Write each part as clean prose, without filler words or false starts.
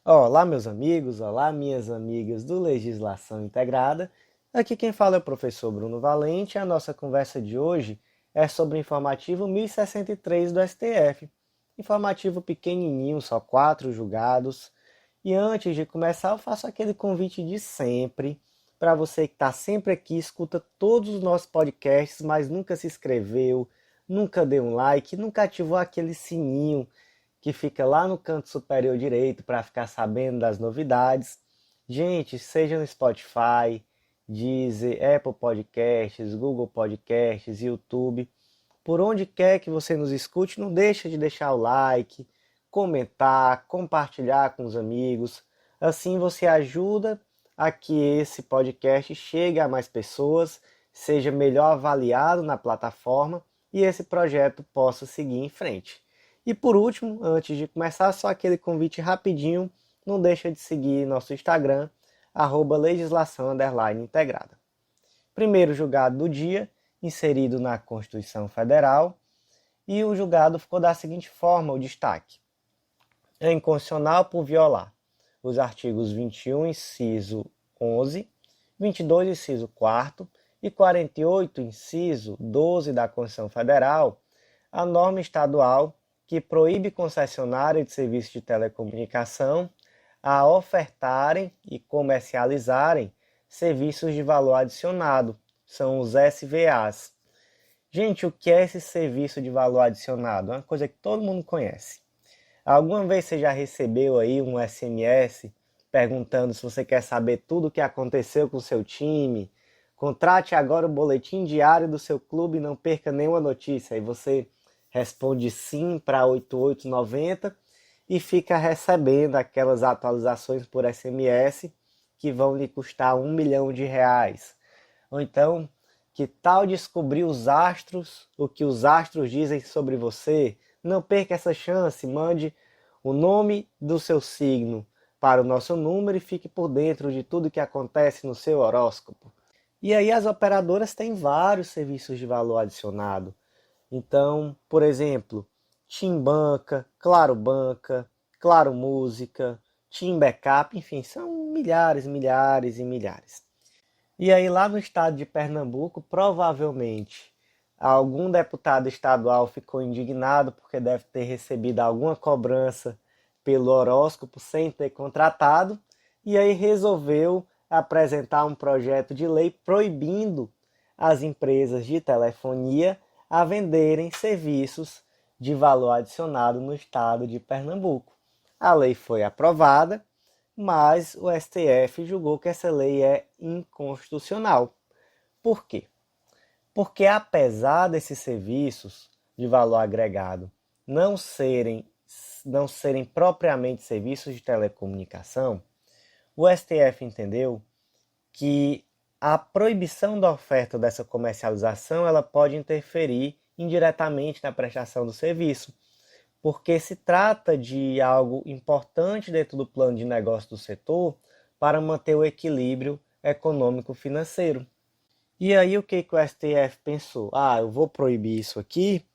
Olá, meus amigos, olá, minhas amigas do Legislação Integrada. Aqui quem fala é o professor Bruno Valente e a nossa conversa de hoje é sobre o informativo 1063 do STF. Informativo pequenininho, só 4 julgados. E antes de começar, eu faço aquele convite de sempre para você que está sempre aqui, escuta todos os nossos podcasts, mas nunca se inscreveu, nunca deu um like, nunca ativou aquele sininho que fica lá no canto superior direito para ficar sabendo das novidades. Gente, seja no Spotify, Deezer, Apple Podcasts, Google Podcasts, YouTube, por onde quer que você nos escute, não deixa de deixar o like, comentar, compartilhar com os amigos. Assim você ajuda a que esse podcast chegue a mais pessoas, seja melhor avaliado na plataforma e esse projeto possa seguir em frente. E por último, antes de começar, só aquele convite rapidinho, não deixa de seguir nosso Instagram, @legislação_integrada. Primeiro julgado do dia, inserido na Constituição Federal, e o julgado ficou da seguinte forma, o destaque. É inconstitucional por violar os artigos 21, inciso 11, 22, inciso 4 e 48, inciso 12 da Constituição Federal, a norma estadual que proíbe concessionária de serviços de telecomunicação a ofertarem e comercializarem serviços de valor adicionado, são os SVAs. Gente, o que é esse serviço de valor adicionado? É uma coisa que todo mundo conhece. Alguma vez você já recebeu aí um SMS perguntando se você quer saber tudo o que aconteceu com o seu time? Contrate agora o boletim diário do seu clube e não perca nenhuma notícia. Aí você responde sim para 8890 e fica recebendo aquelas atualizações por SMS que vão lhe custar R$ 1 milhão. Ou então, que tal descobrir os astros, o que os astros dizem sobre você? Não perca essa chance, mande o nome do seu signo para o nosso número e fique por dentro de tudo que acontece no seu horóscopo. E aí as operadoras têm vários serviços de valor adicionado. Então, por exemplo, Tim Banca, Claro Banca, Claro Música, Tim Backup, enfim, são milhares, milhares e milhares. E aí lá no estado de Pernambuco, provavelmente, algum deputado estadual ficou indignado porque deve ter recebido alguma cobrança pelo horóscopo sem ter contratado, e aí resolveu apresentar um projeto de lei proibindo as empresas de telefonia a venderem serviços de valor adicionado no estado de Pernambuco. A lei foi aprovada, mas o STF julgou que essa lei é inconstitucional. Por quê? Porque apesar desses serviços de valor agregado não serem, não serem propriamente serviços de telecomunicação, o STF entendeu que a proibição da oferta dessa comercialização ela pode interferir indiretamente na prestação do serviço, porque se trata de algo importante dentro do plano de negócio do setor para manter o equilíbrio econômico-financeiro. E aí o que o STF pensou? Eu vou proibir isso aqui,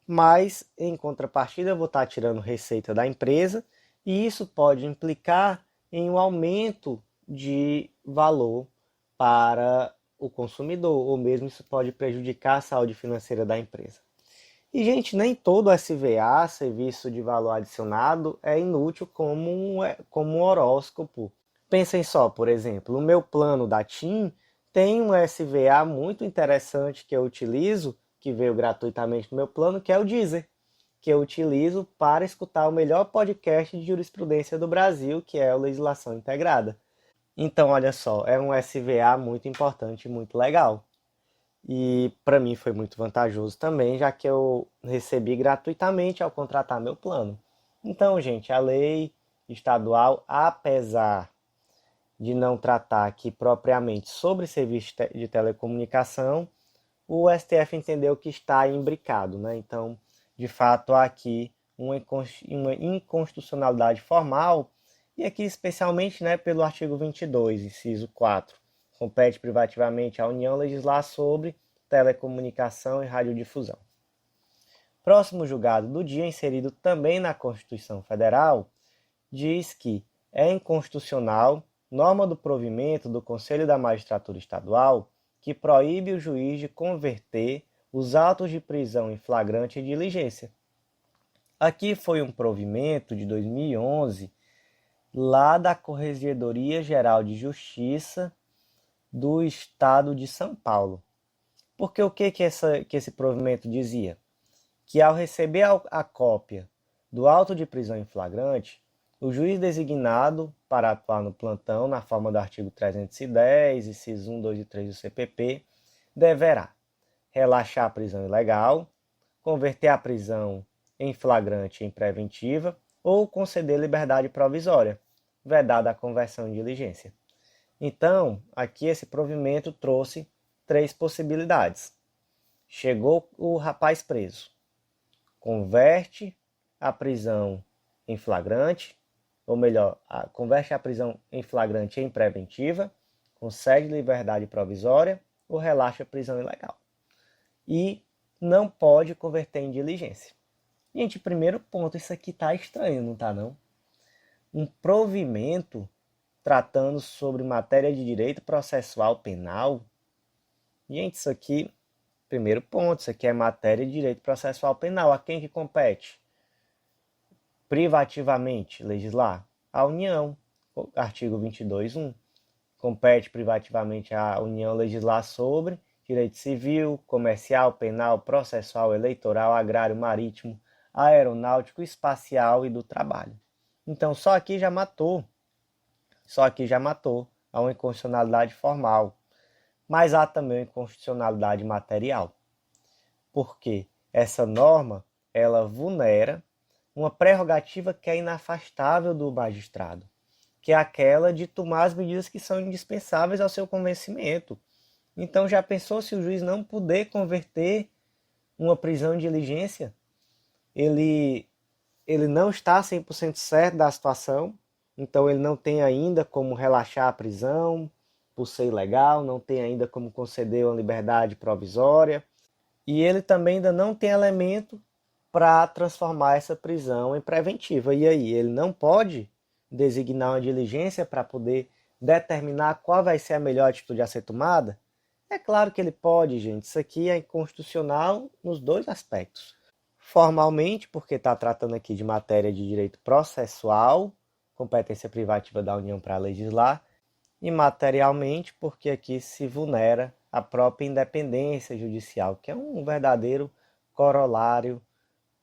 mas em contrapartida eu vou estar tirando receita da empresa e isso pode implicar em um aumento de valor para o consumidor, ou mesmo isso pode prejudicar a saúde financeira da empresa. E, gente, nem todo SVA, serviço de valor adicionado, é inútil como um horóscopo. Pensem só, por exemplo, o meu plano da TIM tem um SVA muito interessante que eu utilizo, que veio gratuitamente no meu plano, que é o Deezer, que eu utilizo para escutar o melhor podcast de jurisprudência do Brasil, que é o Legislação Integrada. Então, olha só, é um SVA muito importante e muito legal. E para mim foi muito vantajoso também, já que eu recebi gratuitamente ao contratar meu plano. Então, gente, a lei estadual, apesar de não tratar aqui propriamente sobre serviço de telecomunicação, o STF entendeu que está imbricado, né? Então, de fato, há aqui uma inconstitucionalidade formal, e aqui especialmente, né, pelo artigo 22, inciso 4, compete privativamente à União legislar sobre telecomunicação e radiodifusão. Próximo julgado do dia, inserido também na Constituição Federal, diz que é inconstitucional norma do provimento do Conselho da Magistratura Estadual que proíbe o juiz de converter os autos de prisão em flagrante em diligência. Aqui foi um provimento de 2011, lá da Corregedoria Geral de Justiça do Estado de São Paulo. Porque o que esse provimento dizia? Que ao receber a cópia do auto de prisão em flagrante, o juiz designado para atuar no plantão, na forma do artigo 310, incisos 1, 2 e 3 do CPP, deverá relaxar a prisão ilegal, converter a prisão em flagrante em preventiva ou conceder liberdade provisória, vedada a conversão em diligência. Então, aqui esse provimento trouxe 3 possibilidades. Chegou o rapaz preso, converte a prisão em flagrante, ou melhor, converte a prisão em flagrante em preventiva, concede liberdade provisória ou relaxa a prisão ilegal. E não pode converter em diligência. Gente, primeiro ponto, isso aqui tá estranho, não tá não? Um provimento tratando sobre matéria de direito processual penal. Gente, isso aqui, primeiro ponto, isso aqui é matéria de direito processual penal. A quem que compete? Privativamente legislar? A União, artigo 22.1. Compete privativamente à União legislar sobre direito civil, comercial, penal, processual, eleitoral, agrário, marítimo, aeronáutico, espacial e do trabalho. Então, só aqui já matou a uma inconstitucionalidade formal. Mas há também uma inconstitucionalidade material. Porque essa norma, ela vulnera uma prerrogativa que é inafastável do magistrado, que é aquela de tomar as medidas que são indispensáveis ao seu convencimento. Então, já pensou se o juiz não puder converter uma prisão em diligência? Ele não está 100% certo da situação, então ele não tem ainda como relaxar a prisão por ser ilegal, não tem ainda como conceder uma liberdade provisória, e ele também ainda não tem elemento para transformar essa prisão em preventiva. E aí, ele não pode designar uma diligência para poder determinar qual vai ser a melhor atitude a ser tomada? É claro que ele pode, gente. Isso aqui é inconstitucional nos 2 aspectos. Formalmente, porque está tratando aqui de matéria de direito processual, competência privativa da União para legislar, e materialmente, porque aqui se vulnera a própria independência judicial, que é um verdadeiro corolário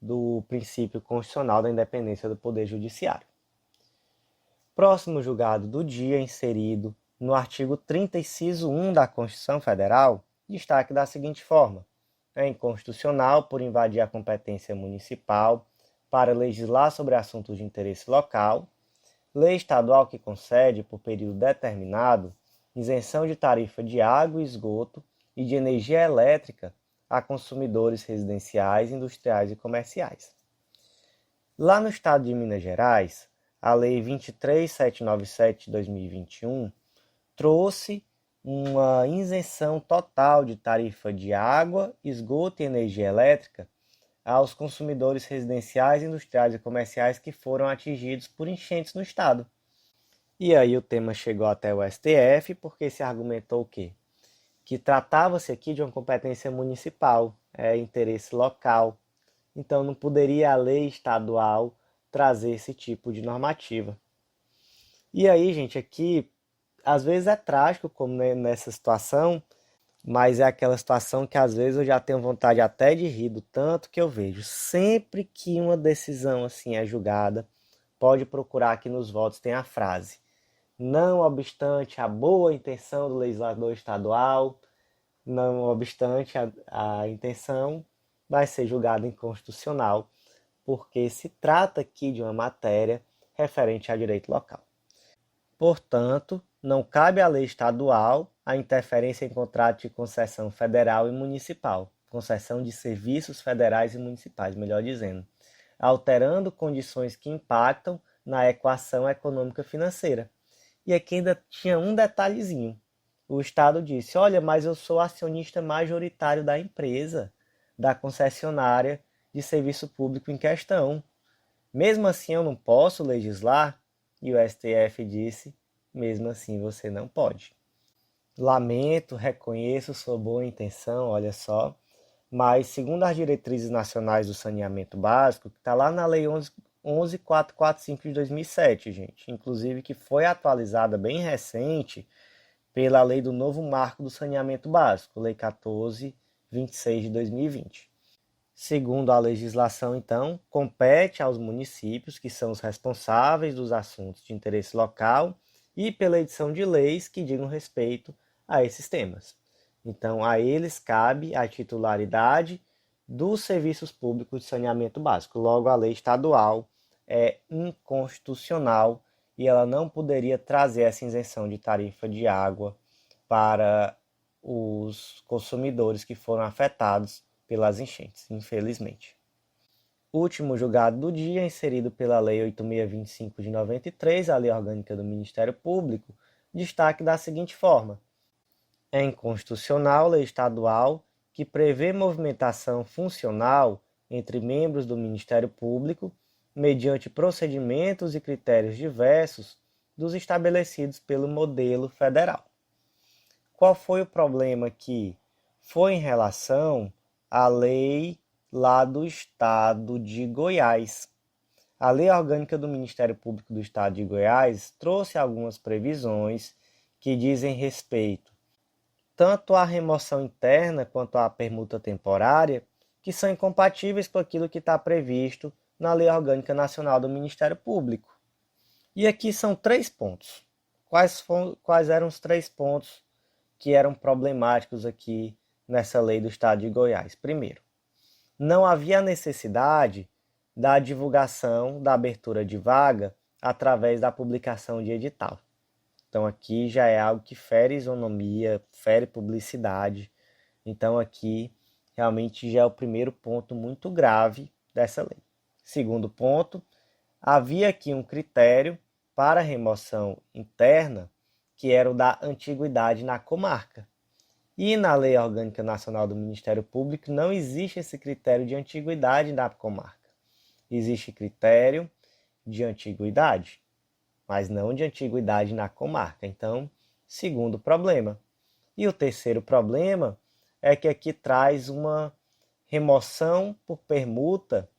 do princípio constitucional da independência do Poder Judiciário. Próximo julgado do dia, inserido no artigo 30, inciso 1 da Constituição Federal, destaque da seguinte forma: é inconstitucional por invadir a competência municipal para legislar sobre assuntos de interesse local, lei estadual que concede, por período determinado, isenção de tarifa de água e esgoto e de energia elétrica a consumidores residenciais, industriais e comerciais. Lá no estado de Minas Gerais, a Lei 23.797 de 2021 trouxe uma isenção total de tarifa de água, esgoto e energia elétrica aos consumidores residenciais, industriais e comerciais que foram atingidos por enchentes no estado. E aí o tema chegou até o STF porque se argumentou o quê? Que tratava-se aqui de uma competência municipal, interesse local. Então não poderia a lei estadual trazer esse tipo de normativa. E aí, gente, aqui às vezes é trágico como nessa situação, mas é aquela situação que às vezes eu já tenho vontade até de rir do tanto que eu vejo. Sempre que uma decisão assim é julgada, pode procurar aqui nos votos, tem a frase: não obstante a boa intenção do legislador estadual, não obstante a intenção, vai ser julgado inconstitucional, porque se trata aqui de uma matéria referente a direito local. Portanto, não cabe à lei estadual a interferência em contrato de concessão federal e municipal, concessão de serviços federais e municipais, melhor dizendo, alterando condições que impactam na equação econômica financeira. E aqui ainda tinha um detalhezinho. O Estado disse: olha, mas eu sou acionista majoritário da empresa, da concessionária de serviço público em questão. Mesmo assim eu não posso legislar? e o STF disse, mesmo assim você não pode. Lamento, reconheço sua boa intenção, olha só, mas segundo as diretrizes nacionais do saneamento básico, que está lá na Lei 11.445 de 2007, gente, inclusive que foi atualizada bem recente pela Lei do Novo Marco do Saneamento Básico, Lei 14.26 de 2020. Segundo a legislação, então, compete aos municípios, que são os responsáveis dos assuntos de interesse local, e pela edição de leis que digam respeito a esses temas. Então, a eles cabe a titularidade dos serviços públicos de saneamento básico. Logo, a lei estadual é inconstitucional e ela não poderia trazer essa isenção de tarifa de água para os consumidores que foram afetados pelas enchentes, infelizmente. O último julgado do dia, inserido pela Lei 8.625 de 93, a Lei Orgânica do Ministério Público, destaque da seguinte forma: é inconstitucional lei estadual que prevê movimentação funcional entre membros do Ministério Público mediante procedimentos e critérios diversos dos estabelecidos pelo modelo federal. Qual foi o problema aqui? Foi em relação à lei lá do estado de Goiás. A Lei Orgânica do Ministério Público do Estado de Goiás trouxe algumas previsões que dizem respeito tanto à remoção interna quanto à permuta temporária, que são incompatíveis com aquilo que está previsto na Lei Orgânica Nacional do Ministério Público. E aqui são 3 pontos. Quais eram os 3 pontos que eram problemáticos aqui nessa lei do Estado de Goiás? Primeiro, não havia necessidade da divulgação da abertura de vaga através da publicação de edital. Então aqui já é algo que fere isonomia, fere publicidade. Então aqui realmente já é o primeiro ponto muito grave dessa lei. Segundo ponto, havia aqui um critério para remoção interna que era o da antiguidade na comarca. E na Lei Orgânica Nacional do Ministério Público não existe esse critério de antiguidade na comarca. Existe critério de antiguidade, mas não de antiguidade na comarca. Então, segundo problema. E o terceiro problema é que aqui traz uma remoção por permuta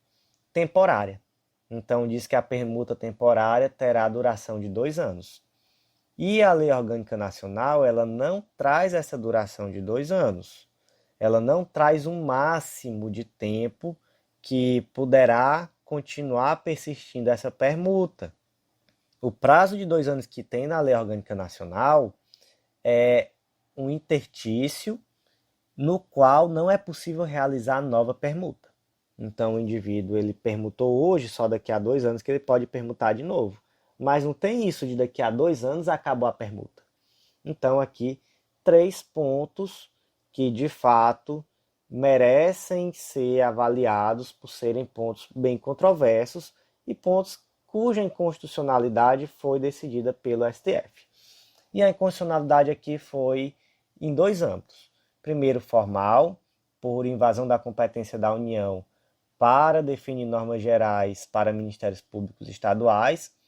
temporária. Então, diz que a permuta temporária terá duração de 2 anos. E a Lei Orgânica Nacional, ela não traz essa duração de 2 anos. Ela não traz um máximo de tempo que poderá continuar persistindo essa permuta. O prazo de 2 anos que tem na Lei Orgânica Nacional é um interstício no qual não é possível realizar nova permuta. Então o indivíduo ele permutou hoje, só daqui a 2 anos que ele pode permutar de novo. Mas não tem isso de daqui a 2 anos acabou a permuta. Então aqui 3 pontos que de fato merecem ser avaliados por serem pontos bem controversos e pontos cuja inconstitucionalidade foi decidida pelo STF. E a inconstitucionalidade aqui foi em 2 âmbitos. Primeiro, formal, por invasão da competência da União para definir normas gerais para ministérios públicos estaduais,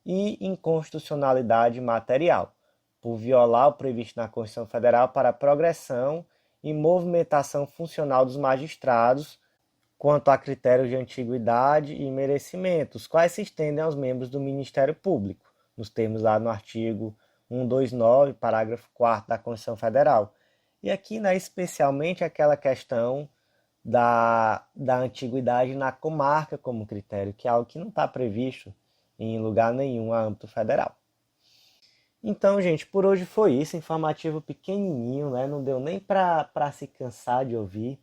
e inconstitucionalidade material, por violar o previsto na Constituição Federal para a progressão e movimentação funcional dos magistrados quanto a critérios de antiguidade e merecimento, os quais se estendem aos membros do Ministério Público, nos termos lá no artigo 129, parágrafo 4º da Constituição Federal. E aqui, né, especialmente aquela questão da antiguidade na comarca como critério, que é algo que não está previsto em lugar nenhum a âmbito federal. Então, gente, por hoje foi isso, informativo pequenininho, né? Não deu nem para se cansar de ouvir.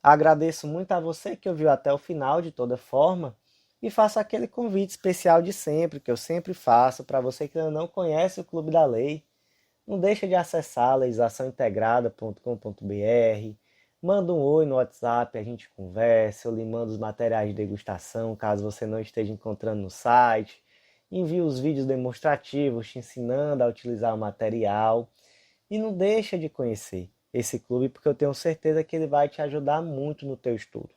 Agradeço muito a você que ouviu até o final, de toda forma, e faço aquele convite especial de sempre, que eu sempre faço, para você que ainda não conhece o Clube da Lei. Não deixa de acessar legislaçãointegrada.com.br, manda um oi no WhatsApp, a gente conversa, eu lhe mando os materiais de degustação, caso você não esteja encontrando no site, envio os vídeos demonstrativos te ensinando a utilizar o material, e não deixa de conhecer esse clube, porque eu tenho certeza que ele vai te ajudar muito no teu estudo.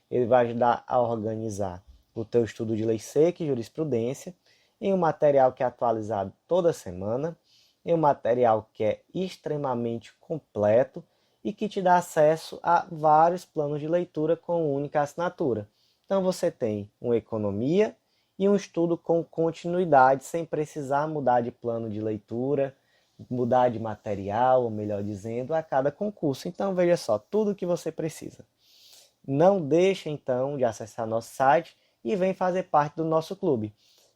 Ele vai ajudar a organizar o teu estudo de lei seca e jurisprudência, em um material que é atualizado toda semana, em um material que é extremamente completo e que te dá acesso a vários planos de leitura com única assinatura. Então você tem uma economia e um estudo com continuidade, sem precisar mudar de plano de leitura, mudar de material, ou melhor dizendo, a cada concurso. Então veja só, tudo o que você precisa. Não deixe então de acessar nosso site e vem fazer parte do nosso clube.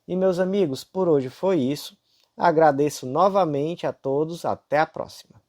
E meus amigos, por hoje foi isso. Agradeço novamente a todos, até a próxima.